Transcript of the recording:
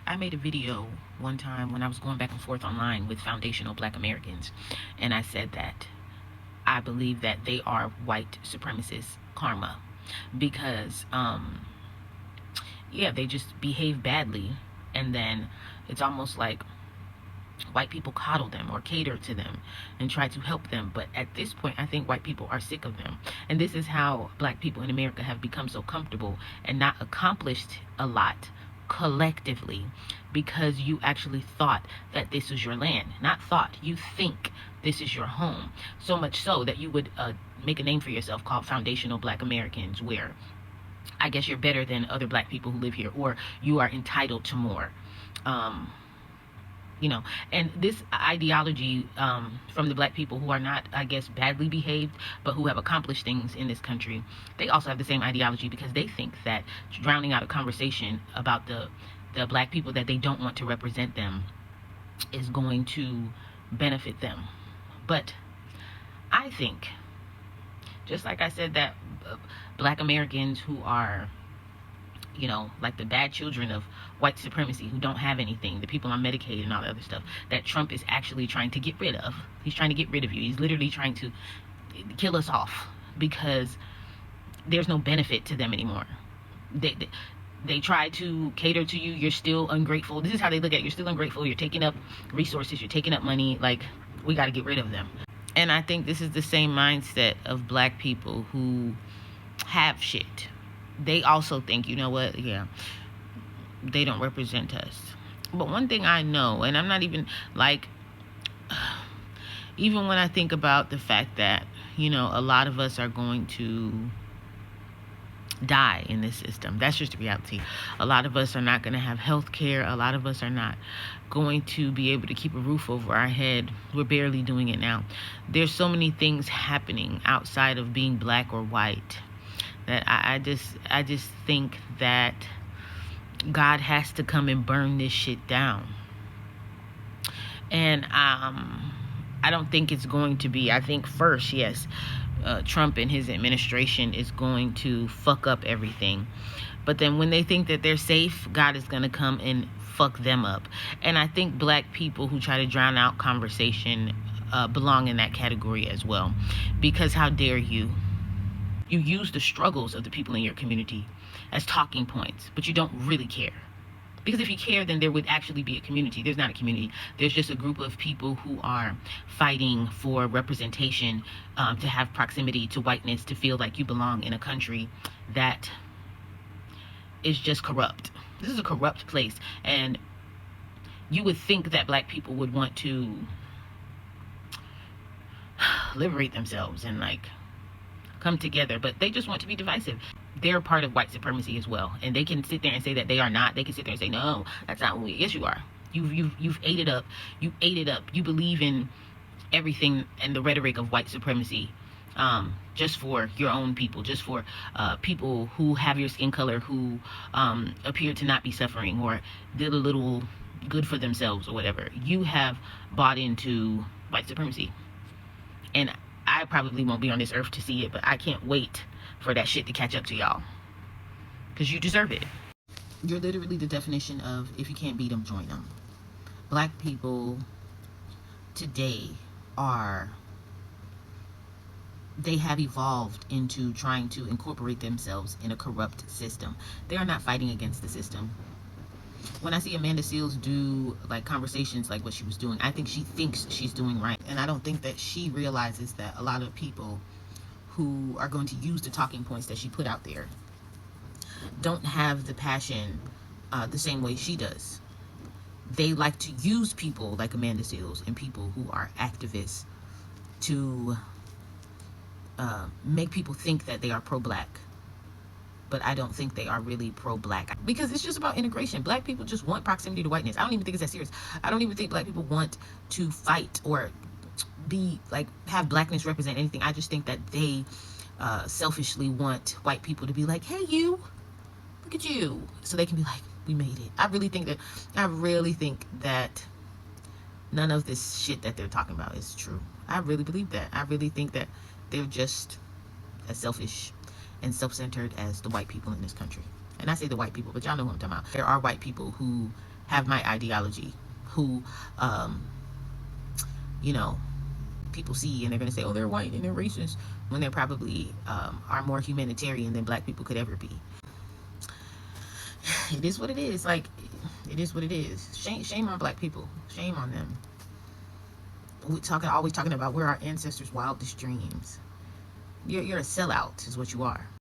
I made a video one time when I was going back and forth online with foundational Black Americans, and I said that I believe that they are white supremacist karma because, yeah, they just behave badly, and then it's almost like white people coddle them or cater to them and try to help them. But at this point, I think white people are sick of them. And this is how Black people in America have become so comfortable and not accomplished a lot collectively, because you actually thought that this is your land. Not thought, you think this is your home. So much so that you would make a name for yourself called foundational Black Americans, where I guess you're better than other Black people who live here, or you are entitled to more. um, and this ideology from the Black people who are not, I guess, badly behaved, but who have accomplished things in this country, they also have the same ideology, because they think that drowning out a conversation about the Black people that they don't want to represent them is going to benefit them. But I think, just like I said, that Black Americans who are, like the bad children of white supremacy, who don't have anything, the people on Medicaid and all the other stuff, that Trump is actually trying to get rid of. He's trying to get rid of you. He's literally trying to kill us off, because there's no benefit to them anymore. They try to cater to you. You're still ungrateful. This is how they look at it. You're still ungrateful. You're taking up resources. You're taking up money. Like, we got to get rid of them. And I think this is the same mindset of Black people who have shit. They also think, you know what, yeah, they don't represent us. But one thing I know, and I'm not even like, even when I think about the fact that, a lot of us are going to die in this system. That's just the reality. A lot of us are not going to have health care. A lot of us are not going to be able to keep a roof over our head. We're barely doing it now. There's so many things happening outside of being Black or white that I just think that God has to come and burn this shit down. And I don't think it's going to be. I think first, yes, Trump and his administration is going to fuck up everything. But then when they think that they're safe, God is going to come and fuck them up. And I think Black people who try to drown out conversation belong in that category as well. Because how dare you? You use the struggles of the people in your community as talking points, but you don't really care. Because if you care, then there would actually be a community. There's not a community. There's just a group of people who are fighting for representation, to have proximity to whiteness, to feel like you belong in a country that is just corrupt. This is a corrupt place. And you would think that Black people would want to liberate themselves and like come together, but they just want to be divisive. They're part of white supremacy as well, and they can sit there and say that they are not. They can sit there and say, no, that's not what we. Yes, you are. You've ate it up. You ate it up. You believe in everything and the rhetoric of white supremacy, just for your own people, just for people who have your skin color, who appear to not be suffering or did a little good for themselves or whatever. You have bought into white supremacy, and I probably won't be on this earth to see it, but I can't wait for that shit to catch up to y'all, because you deserve it. You're literally the definition of, if you can't beat them, join them. Black people today they have evolved into trying to incorporate themselves in a corrupt system. They are not fighting against the system. When I see Amanda Seales do like conversations like what she was doing, I think she thinks she's doing right. And I don't think that she realizes that a lot of people who are going to use the talking points that she put out there don't have the passion the same way she does. They like to use people like Amanda Seales and people who are activists to make people think that they are pro-Black. But I don't think they are really pro-Black, because it's just about integration. Black people just want proximity to whiteness. I don't even think it's that serious. I don't even think Black people want to fight or be like have Blackness represent anything. I just think that they selfishly want white people to be like, hey, you, look at you, so they can be like, we made it. I really think that none of this shit that they're talking about is true. I really believe that. I really think that they're just as selfish and self-centered as the white people in this country. And I say the white people, but y'all know who I'm talking about. There are white people who have my ideology, who, you know, people see and they're going to say, oh, they're white and they're racist, when they probably are more humanitarian than black people could ever be. It is what it is. Like, it is what it is. Shame on black people. Shame on them. We always talking about we're our ancestors' wildest dreams. You're a sellout, is what you are.